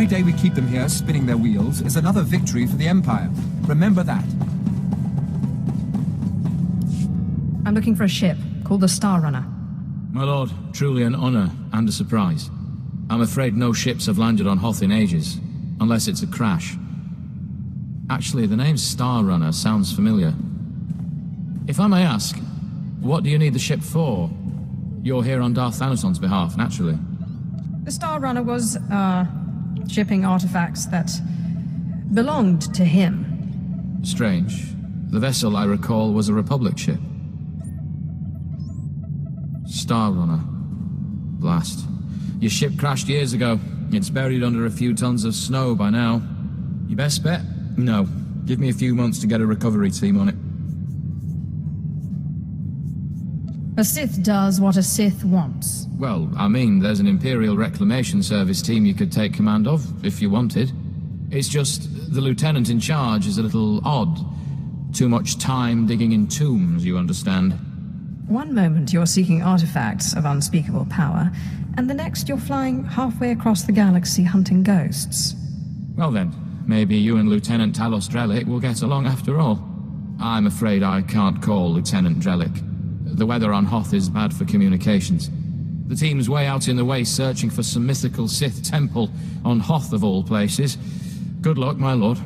day we keep them here spinning their wheels is another victory for the Empire. Remember that. I'm looking for a ship called the Star Runner. My lord, truly an honor and a surprise. I'm afraid no ships have landed on Hoth in ages, unless it's a crash. Actually, the name Star Runner sounds familiar. If I may ask, what do you need the ship for? You're here on Darth Thanason's behalf, naturally. The Star Runner was, shipping artifacts that belonged to him. Strange. The vessel, I recall, was a Republic ship. Star Runner. Blast. Your ship crashed years ago. It's buried under a few tons of snow by now. Your best bet? No. Give me a few months to get a recovery team on it. A Sith does what a Sith wants. Well, I mean, there's an Imperial Reclamation Service team you could take command of, if you wanted. It's just, the lieutenant in charge is a little odd. Too much time digging in tombs, you understand. One moment you're seeking artifacts of unspeakable power, and the next you're flying halfway across the galaxy hunting ghosts. Well then, maybe you and Lieutenant Talos Drellick will get along after all. I'm afraid I can't call Lieutenant Drellick. The weather on Hoth is bad for communications. The team's way out in the way searching for some mythical Sith temple on Hoth of all places. Good luck, my lord.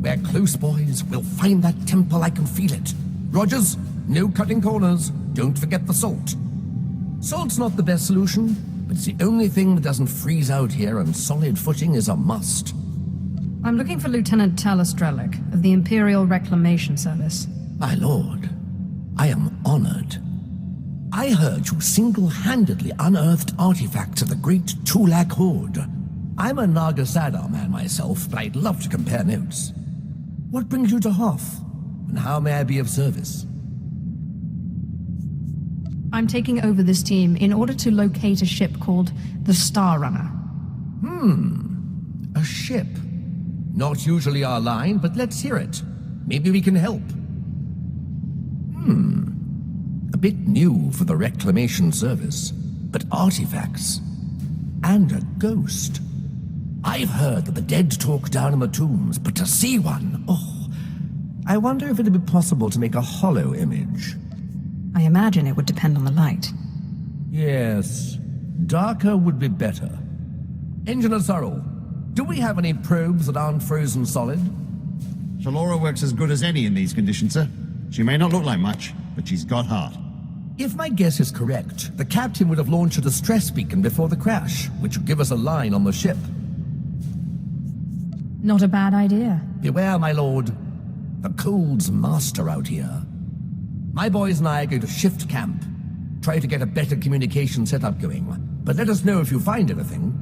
We're close, boys. We'll find that temple, I can feel it. Rogers, no cutting corners. Don't forget the salt. Salt's not the best solution, but it's the only thing that doesn't freeze out here, and solid footing is a must. I'm looking for Lieutenant Talos Drellick of the Imperial Reclamation Service. My lord, I am honored. I heard you single-handedly unearthed artifacts of the great Tulak Horde. I'm a Naga Sadar man myself, but I'd love to compare notes. What brings you to Hoth, and how may I be of service? I'm taking over this team in order to locate a ship called the Star Runner. A ship. Not usually our line, but let's hear it. Maybe we can help. A bit new for the Reclamation Service, but artifacts. And a ghost. I've heard that the dead talk down in the tombs, but to see one, I wonder if it'd be possible to make a hollow image. I imagine it would depend on the light. Yes, darker would be better. Engineer Sorrel, do we have any probes that aren't frozen solid? Shalora works as good as any in these conditions, sir. She may not look like much, but she's got heart. If my guess is correct, the captain would have launched a distress beacon before the crash, which would give us a line on the ship. Not a bad idea. Beware, my lord. The cold's master out here. My boys and I are going to shift camp. Try to get a better communication setup going. But let us know if you find anything.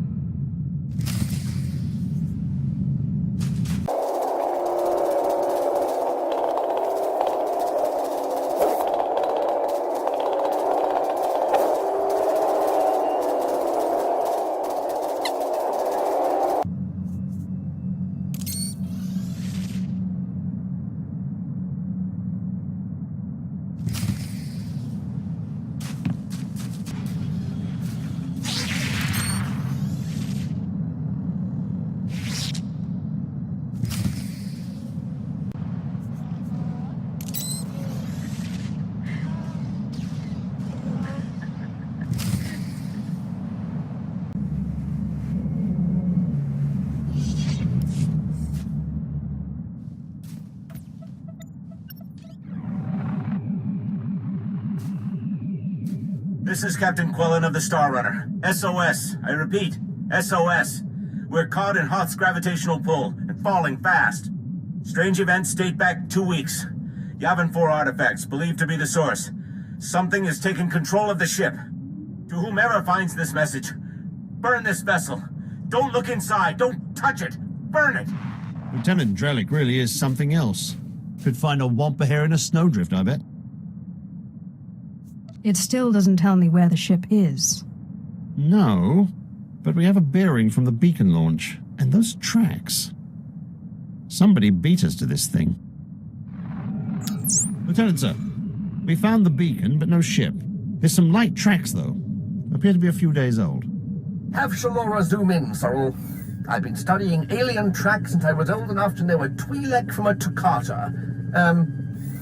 This is Captain Quellen of the Star Runner. SOS. I repeat, SOS. We're caught in Hoth's gravitational pull and falling fast. Strange events date back 2 weeks. Yavin 4 artifacts, believed to be the source. Something has taken control of the ship. To whomever finds this message, burn this vessel. Don't look inside. Don't touch it. Burn it. Lieutenant Drellick really is something else. Could find a wampa hair in a snowdrift, I bet. It still doesn't tell me where the ship is. No, but we have a bearing from the beacon launch, and those tracks. Somebody beat us to this thing. Lieutenant, sir, we found the beacon, but no ship. There's some light tracks, though. Appear to be a few days old. Have Shalora zoom in, Sorrel. I've been studying alien tracks since I was old enough to know a Twi'lek from a Toccata.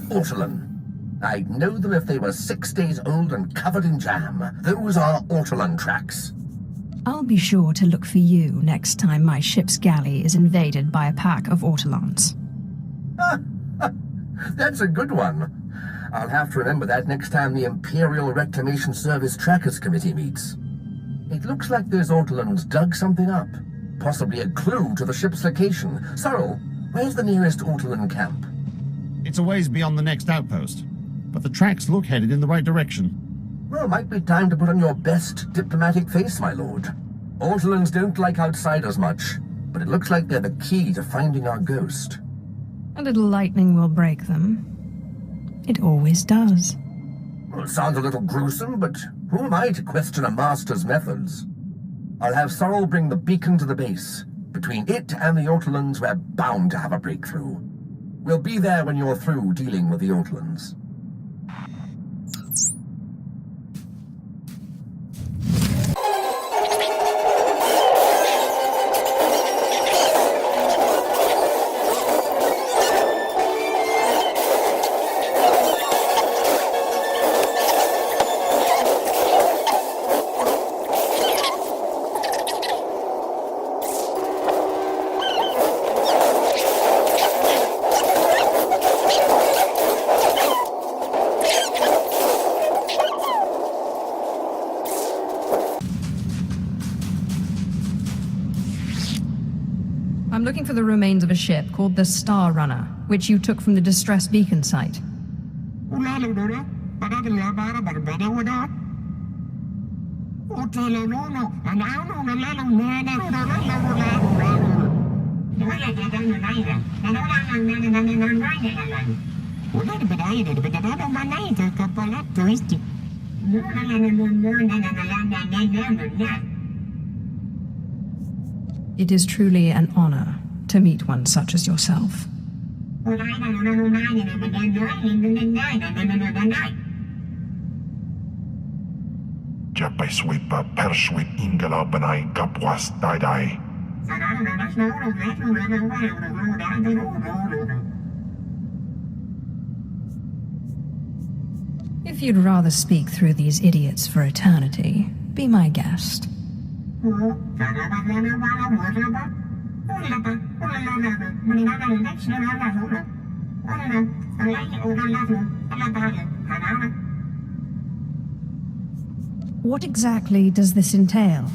Ortolan. I'd know them if they were 6 days old and covered in jam. Those are Ortolan tracks. I'll be sure to look for you next time my ship's galley is invaded by a pack of Ortolans. That's a good one. I'll have to remember that next time the Imperial Reclamation Service Trackers Committee meets. It looks like those Ortolans dug something up. Possibly a clue to the ship's location. Sorrel, where's the nearest Ortolan camp? It's a ways beyond the next outpost, but the tracks look headed in the right direction. Well, might be time to put on your best diplomatic face, my lord. Ortolans don't like outsiders much, but it looks like they're the key to finding our ghost. A little lightning will break them. It always does. Well, it sounds a little gruesome, but who am I to question a master's methods? I'll have Sorrel bring the beacon to the base. Between it and the Ortolans, we're bound to have a breakthrough. We'll be there when you're through dealing with the Ortolans. I'm looking for the remains of a ship called the Star Runner, which you took from the distress beacon site. It is truly an honor to meet one such as yourself. Japaswipa perswit ingala banai kapwas daidai. If you'd rather speak through these idiots for eternity, be my guest. What exactly does this entail?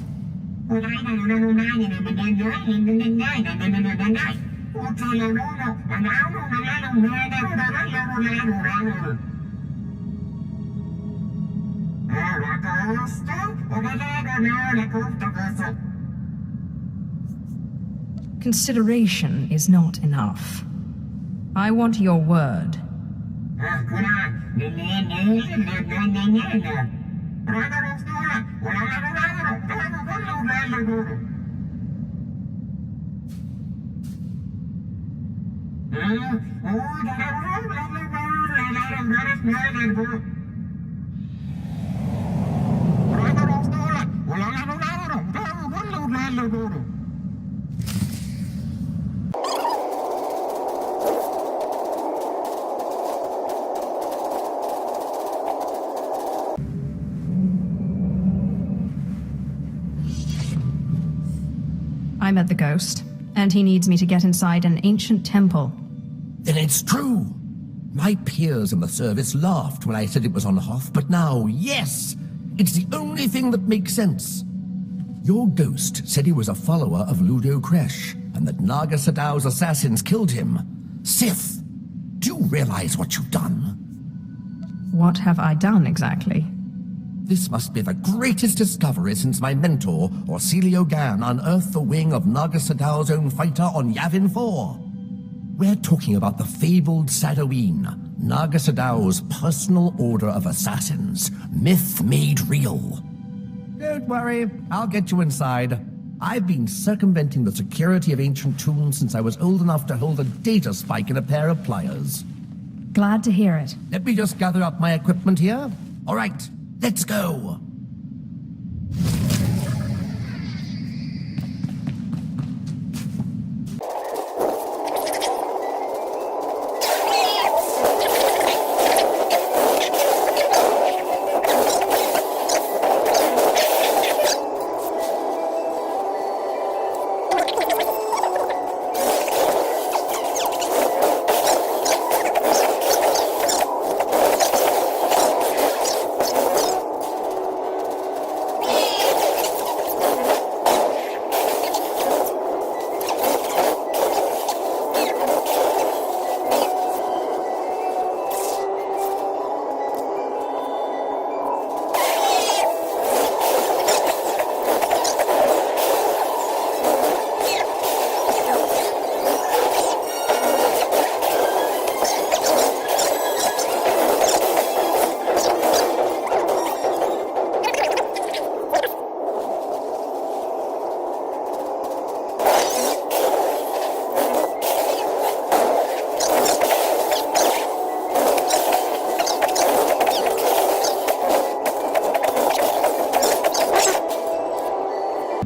Consideration is not enough. I want your word. I met the ghost, and he needs me to get inside an ancient temple. Then it's true. My peers in the service laughed when I said it was on Hoth, but now, yes, It's the only thing that makes sense. Your ghost said he was a follower of Ludo Kresh, and that Naga Sadow's assassins killed him. Sith, do you realize what you've done? What have I done exactly? This must be the greatest discovery since my mentor, Orsilio Gan, unearthed the wing of Naga Sadow's own fighter on Yavin 4. We're talking about the fabled Sadoween, Naga Sadow's personal order of assassins, myth made real. Don't worry, I'll get you inside. I've been circumventing the security of ancient tombs since I was old enough to hold a data spike in a pair of pliers. Glad to hear it. Let me just gather up my equipment here. All right, let's go.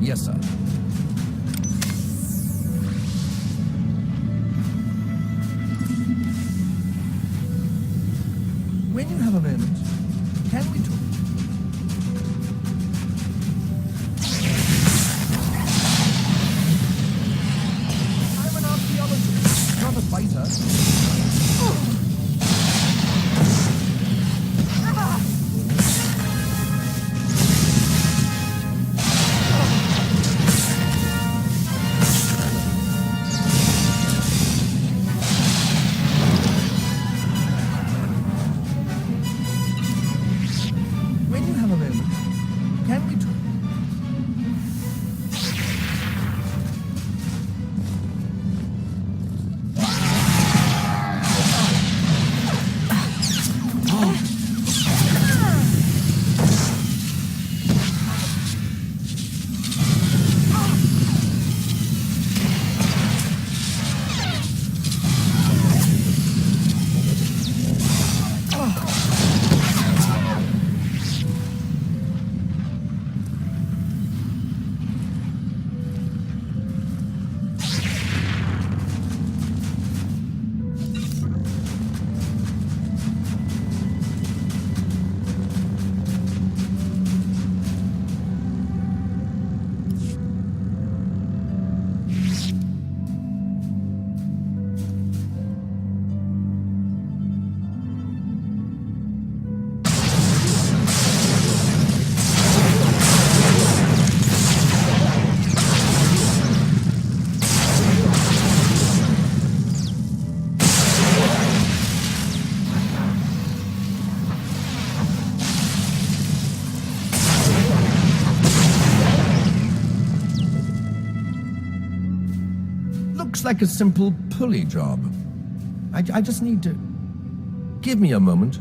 Yes, sir. When you have a moment, can we talk? I'm an archaeologist, not a fighter. When you have a moment, can we talk? Looks like a simple pulley job. I just need to... Give me a moment.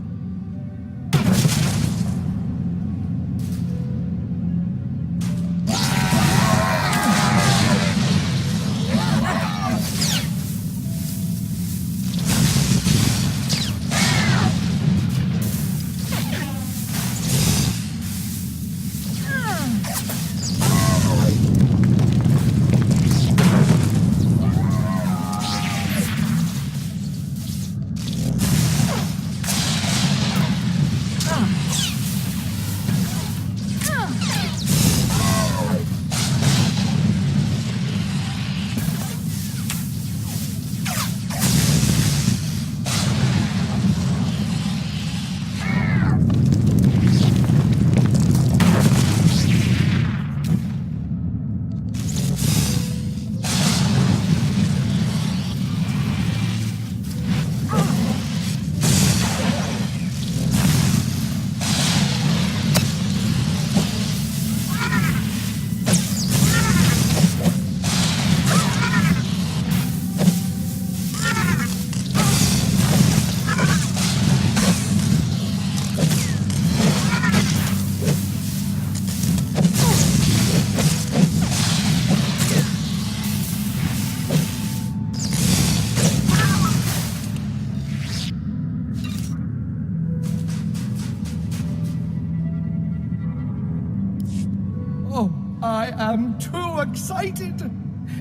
I am too excited.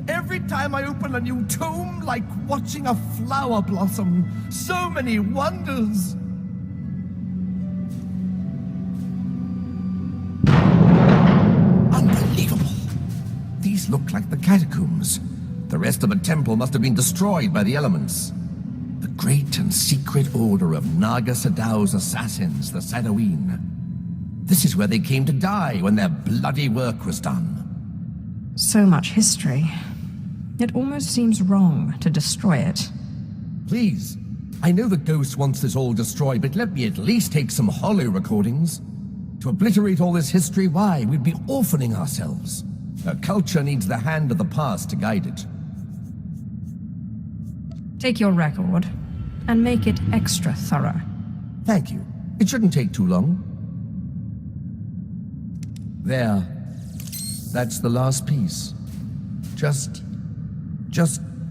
Every time I open a new tome, like watching a flower blossom. So many wonders. Unbelievable. These look like the catacombs. The rest of the temple must have been destroyed by the elements. The great and secret order of Naga Sadow's assassins, the Sadoween. This is where they came to die when their bloody work was done. So much history. It almost seems wrong to destroy it. Please, I know the Ghost wants this all destroyed, but let me at least take some hollow recordings. To obliterate all this history, why? We'd be orphaning ourselves. Our culture needs the hand of the past to guide it. Take your record and make it extra thorough. Thank you. It shouldn't take too long. There. That's the last piece. Just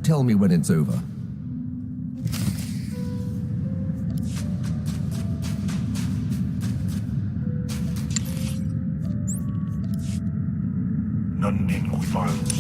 tell me when it's over. Nandin Kuival.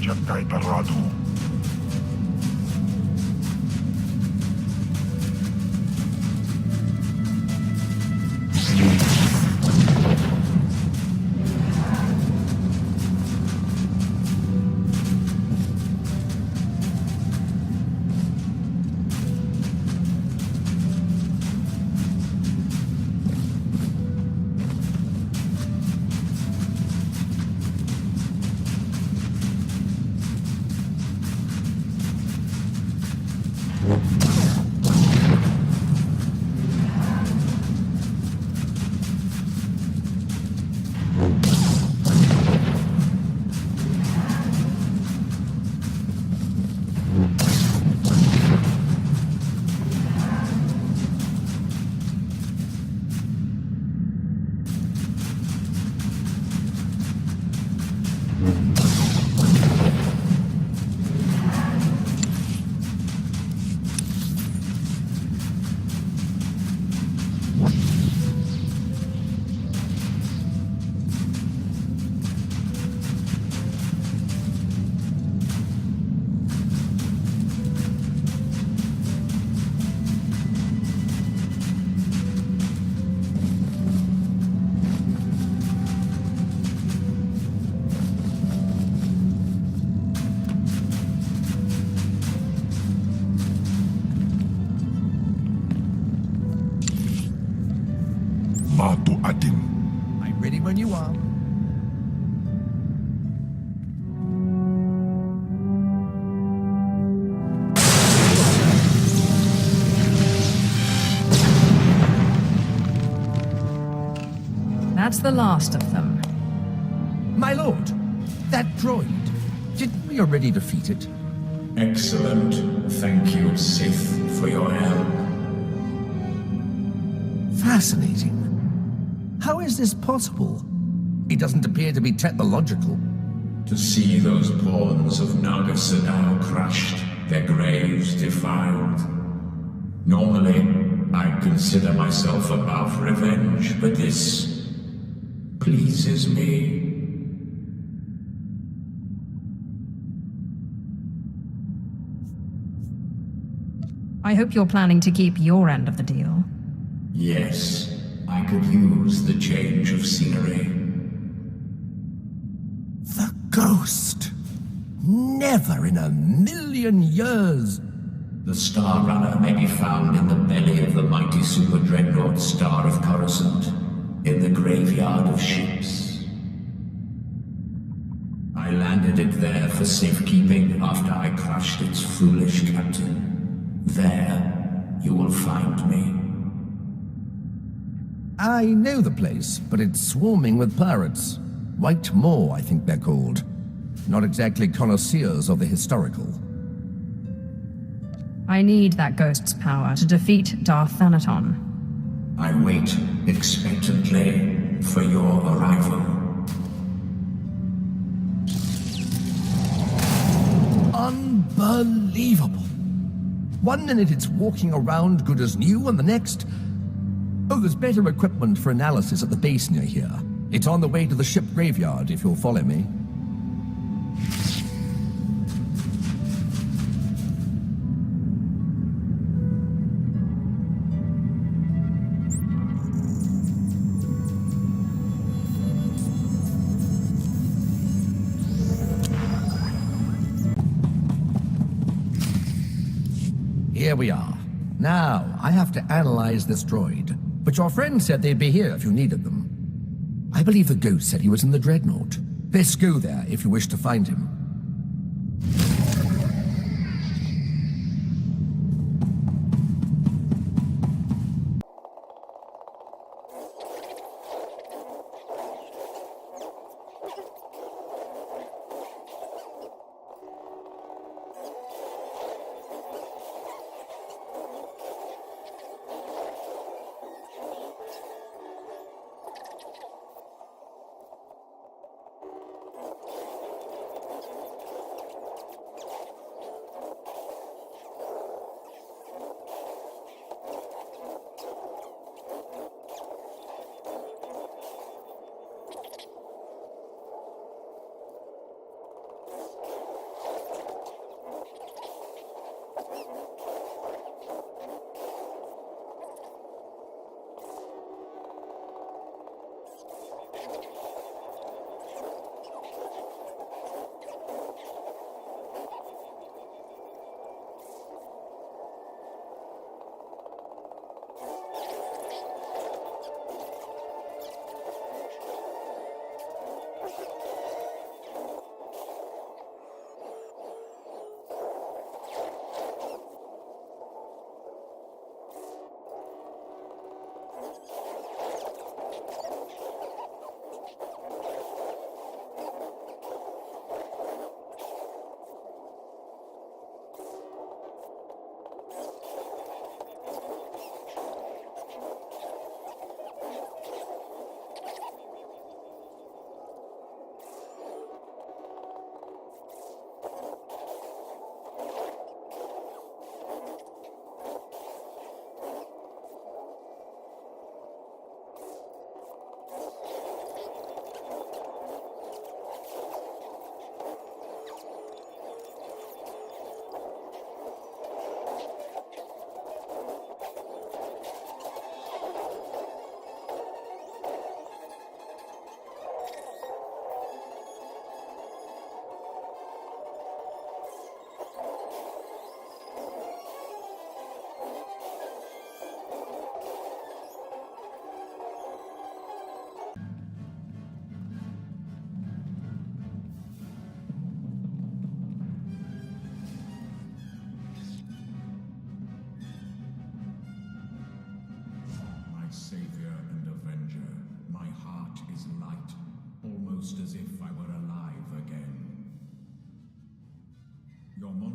siya kay Tarado. Matu atin. I'm ready when you are. That's the last of them. My lord, that droid, didn't we already defeat it? Excellent. Thank you, Sith, for your help. Fascinating. How is this possible? It doesn't appear to be technological. To see those pawns of Naga Sadao crushed, their graves defiled. Normally, I'd consider myself above revenge, but this pleases me. I hope you're planning to keep your end of the deal. Yes, I could use the change of scenery. The ghost! Never in a million years! The Star Runner may be found in the belly of the mighty super dreadnought Star of Coruscant, in the graveyard of ships. I landed it there for safekeeping after I crushed its foolish captain. There, you will find me. I know the place, but it's swarming with pirates. White Moor, I think they're called. Not exactly connoisseurs of the historical. I need that ghost's power to defeat Darth Thanaton. I wait expectantly for your arrival. Unbelievable! One minute it's walking around good as new, and the next... Oh, there's better equipment for analysis at the base near here. It's on the way to the ship graveyard, if you'll follow me. Here we are. Now, I have to analyze this droid. But your friend said they'd be here if you needed them. I believe the ghost said he was in the Dreadnought. Let's go there if you wish to find him.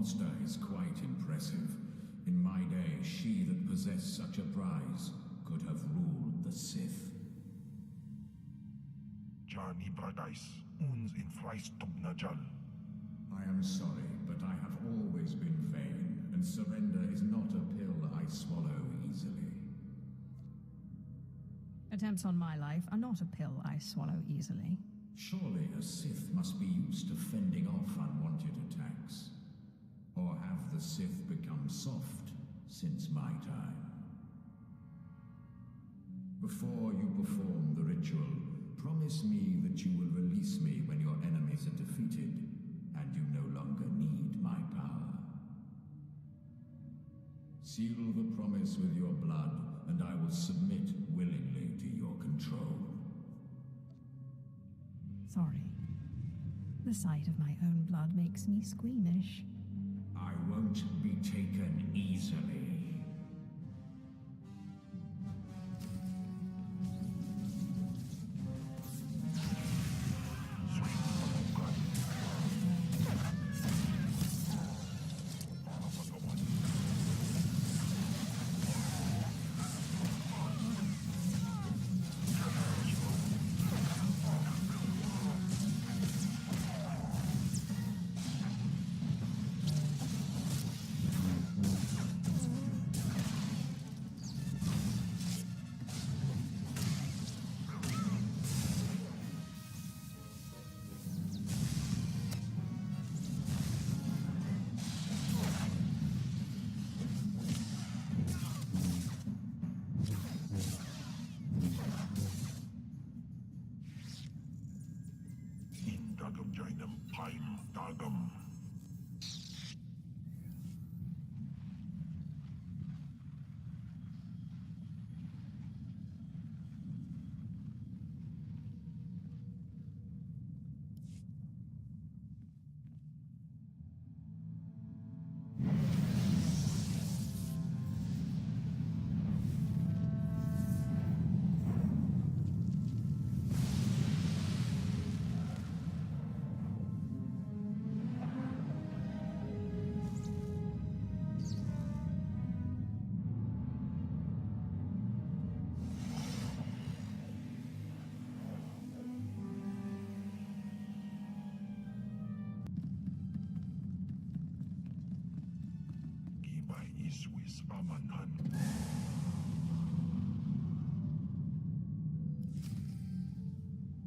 monster is quite impressive. In my day, she that possessed such a prize could have ruled the Sith. Johnny Bradais, uns in Fleischtob Najal. I am sorry, but I have always been vain, and surrender is not a pill I swallow easily. Attempts on my life are not a pill I swallow easily. Surely a Sith must be used to fending off unwanted attacks. Or have the Sith become soft since my time? Before you perform the ritual, promise me that you will release me when your enemies are defeated, and you no longer need my power. Seal the promise with your blood, and I will submit willingly to your control. Sorry. The sight of my own blood makes me squeamish. I won't be taken easily.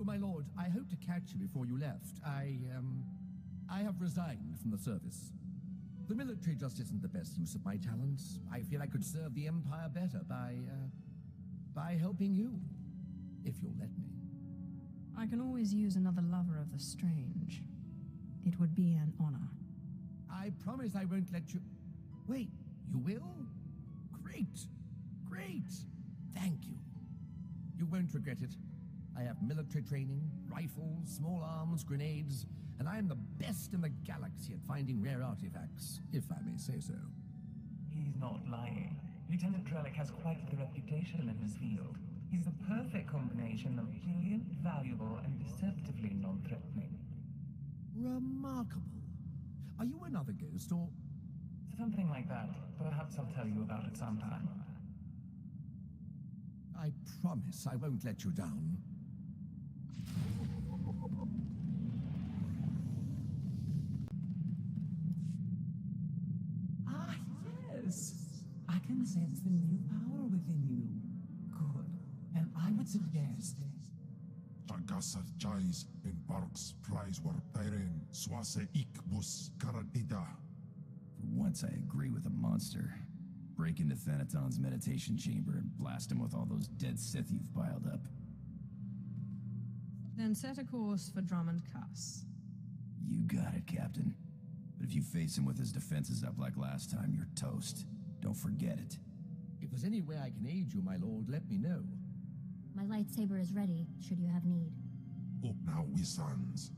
My lord, I hoped to catch you before you left. I have resigned from the service. The military just isn't the best use of my talents. I feel I could serve the Empire better by helping you, if you'll let me. I can always use another lover of the strange. It would be an honor. I promise I won't let you... Wait, you will? Great! Great! Thank you. You won't regret it. I have military training, rifles, small arms, grenades, and I am the best in the galaxy at finding rare artifacts, if I may say so. He's not lying. Lieutenant Trellick has quite the reputation in his field. He's the perfect combination of brilliant, valuable, and deceptively non-threatening. Remarkable. Are you another ghost, or... Something like that. Perhaps I'll tell you about it sometime. I promise I won't let you down. Ah, yes! I can sense the new power within you. Good. And I would suggest... Tagasar Chais in Barks Prize War Tyren Swase Ikbus Karadida. For once I agree with a monster. Break into Thanaton's meditation chamber and blast him with all those dead Sith you've piled up. Then set a course for Drummond Cuss. You got it, Captain. But if you face him with his defenses up like last time, you're toast. Don't forget it. If there's any way I can aid you, my lord, let me know. My lightsaber is ready, should you have need. Up now, we sons.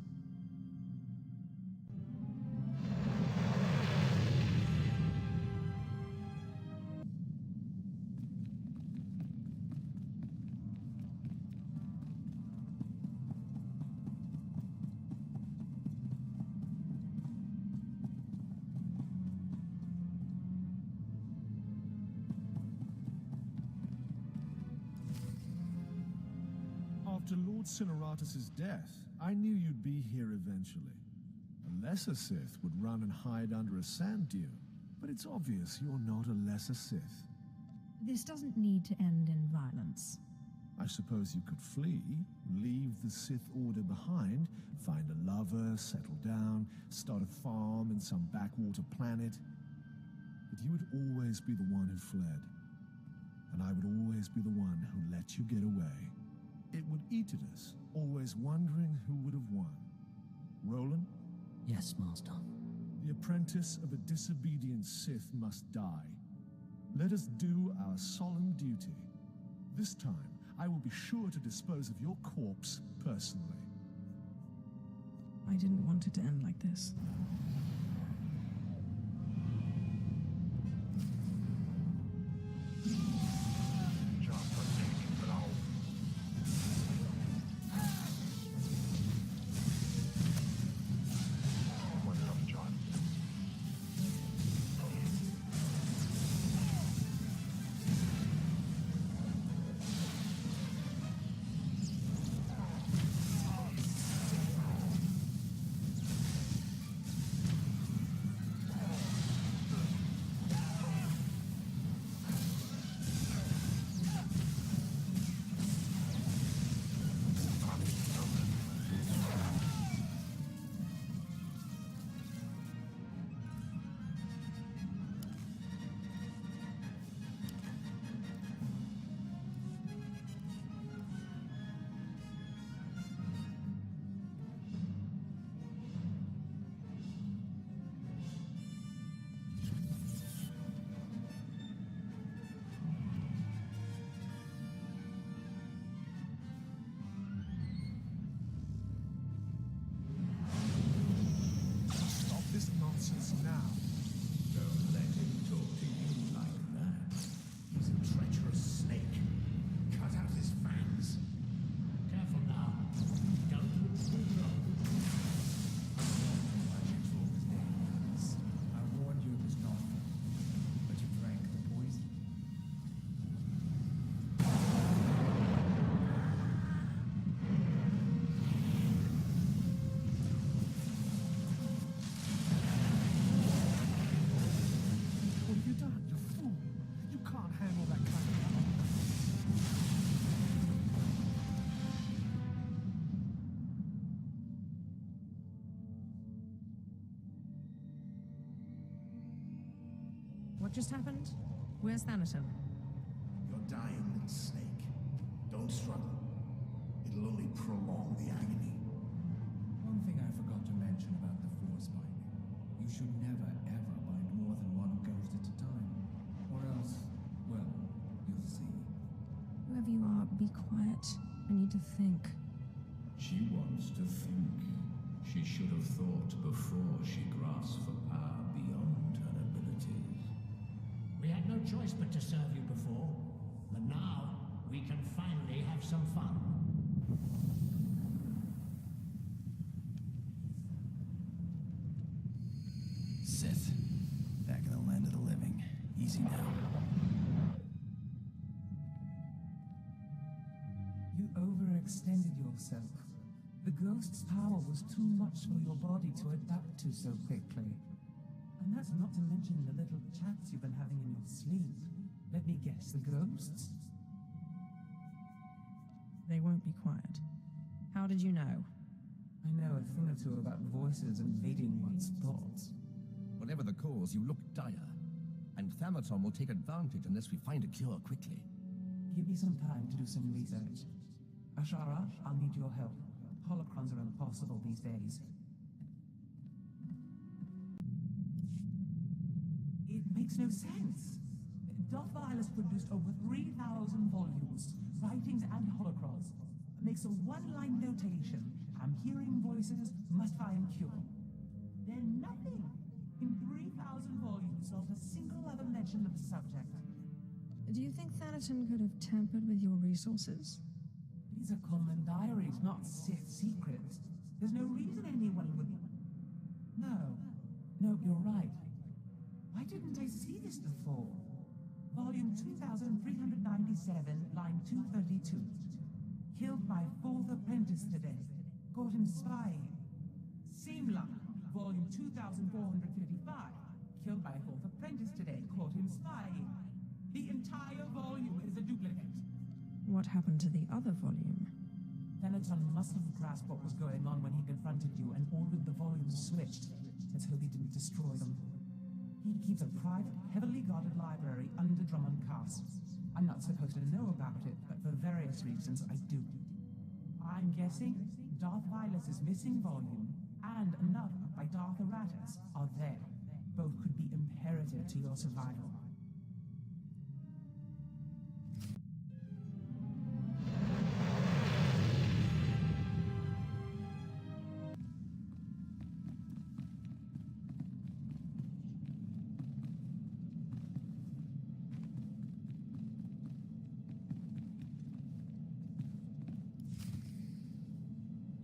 After Lord Cineratus' death, I knew you'd be here eventually. A lesser Sith would run and hide under a sand dune, but it's obvious you're not a lesser Sith. This doesn't need to end in violence. I suppose you could flee, leave the Sith Order behind, find a lover, settle down, start a farm in some backwater planet. But you would always be the one who fled. And I would always be the one who let you get away. It would eat at us, always wondering who would have won. Roland? Yes, Master. The apprentice of a disobedient Sith must die. Let us do our solemn duty. This time, I will be sure to dispose of your corpse personally. I didn't want it to end like this. What just happened? Where's Thanaton? You're dying, little snake. Don't struggle. It'll only prolong the agony. One thing I forgot to mention about the Force binding. You should never, ever bind more than one ghost at a time. Or else, well, you'll see. Whoever you are, be quiet. I need to think. She wants to think. She should have thought before she grasped for power beyond her abilities. We had no choice but to serve you before, but now we can finally have some fun. Sith. Back in the land of the living. Easy now. You overextended yourself. The ghost's power was too much for your body to adapt to so quickly. And that's not to mention the little chats you've been having in your sleep. Let me guess, the ghosts? They won't be quiet. How did you know? I know a thing or two about voices invading one's thoughts. Whatever the cause, you look dire. And Thanaton will take advantage unless we find a cure quickly. Give me some time to do some research. Ashara, I'll need your help. Holocrons are impossible these days. It makes no sense. Dothvile has produced over 3,000 volumes, writings and holocrons. Makes a one-line notation. I'm hearing voices, must find cure. Then nothing. In 3,000 volumes, not a single other mention of the subject. Do you think Thanaton could have tampered with your resources? These are common diaries, not Sith secrets. There's no reason anyone would... No, you're right. Why didn't I see this before? Volume 2397, line 232. Killed by fourth apprentice today. Caught him spying. Simla, volume 2455. Killed by fourth apprentice today. Caught him spying. The entire volume is a duplicate. What happened to the other volume? Veneton must have grasped what was going on when he confronted you and ordered the volumes switched. Let's hope he didn't destroy them. He keeps a private, heavily guarded library under Drummond Castle. I'm not supposed to know about it, but for various reasons I do. I'm guessing Darth Vilus's missing volume and another by Darth Aratus are there. Both could be imperative to your survival.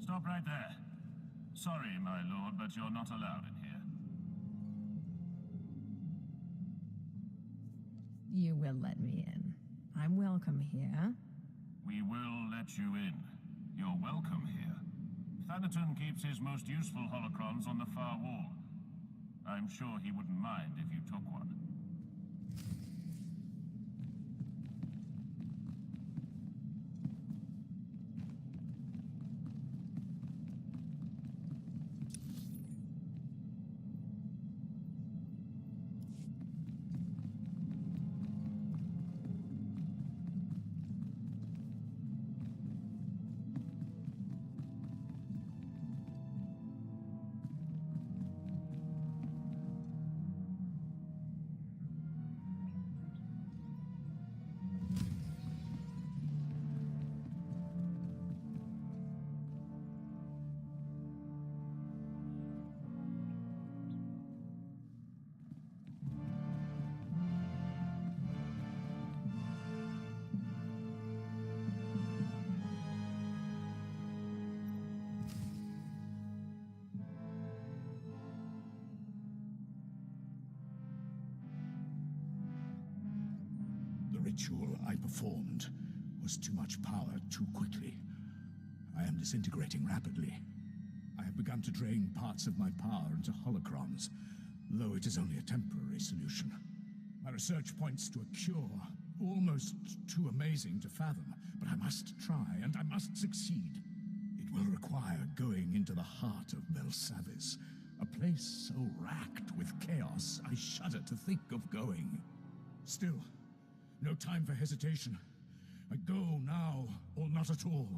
Stop right there. Sorry, my lord, but you're not allowed in here. You will let me in. I'm welcome here. We will let you in. You're welcome here. Thanaton keeps his most useful holocrons on the far wall. I'm sure he wouldn't mind if you took one. The ritual I performed was too much power too quickly. I am disintegrating rapidly. I have begun to drain parts of my power into holocrons, though it is only a temporary solution. My research points to a cure, almost too amazing to fathom, but I must try, and I must succeed. It will require going into the heart of Belsavis, a place so racked with chaos I shudder to think of going. Still, no time for hesitation. I go now, or not at all.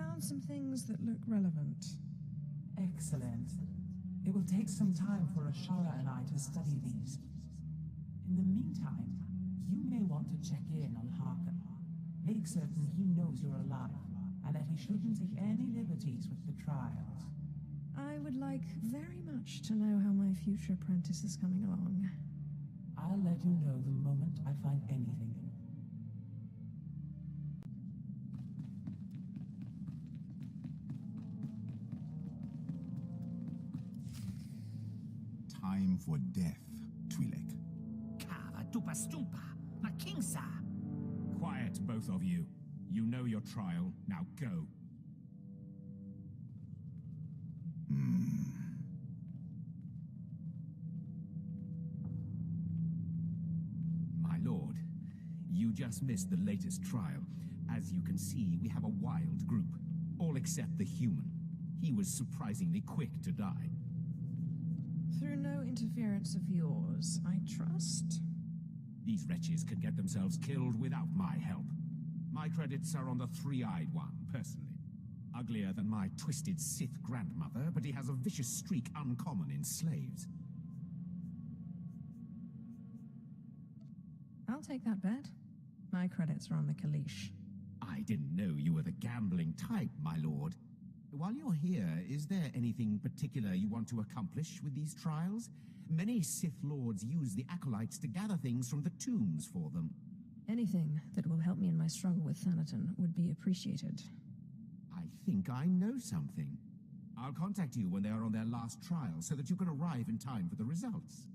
found some things that look relevant. Excellent. It will take some time for Ashara and I to study these. In the meantime, you may want to check in on Harker. Make certain he knows you're alive, and that he shouldn't take any liberties with the trials. I would like very much to know how my future apprentice is coming along. I'll let you know the moment I find anything. Time for death, Twi'lek. Kava dupa stumpa, makingsa. Quiet, both of you. You know your trial. Now go. My lord, you just missed the latest trial. As you can see, we have a wild group. All except the human. He was surprisingly quick to die. Through no interference of yours, I trust. These wretches can get themselves killed without my help. My credits are on the three-eyed one, personally. Uglier than my twisted Sith grandmother, but he has a vicious streak uncommon in slaves. I'll take that bet. My credits are on the Kalish. I didn't know you were the gambling type, my lord. While you're here, is there anything particular you want to accomplish with these trials? Many Sith lords use the acolytes to gather things from the tombs for them. Anything that will help me in my struggle with Thanaton would be appreciated. I think I know something. I'll contact you when they are on their last trial so that you can arrive in time for the results.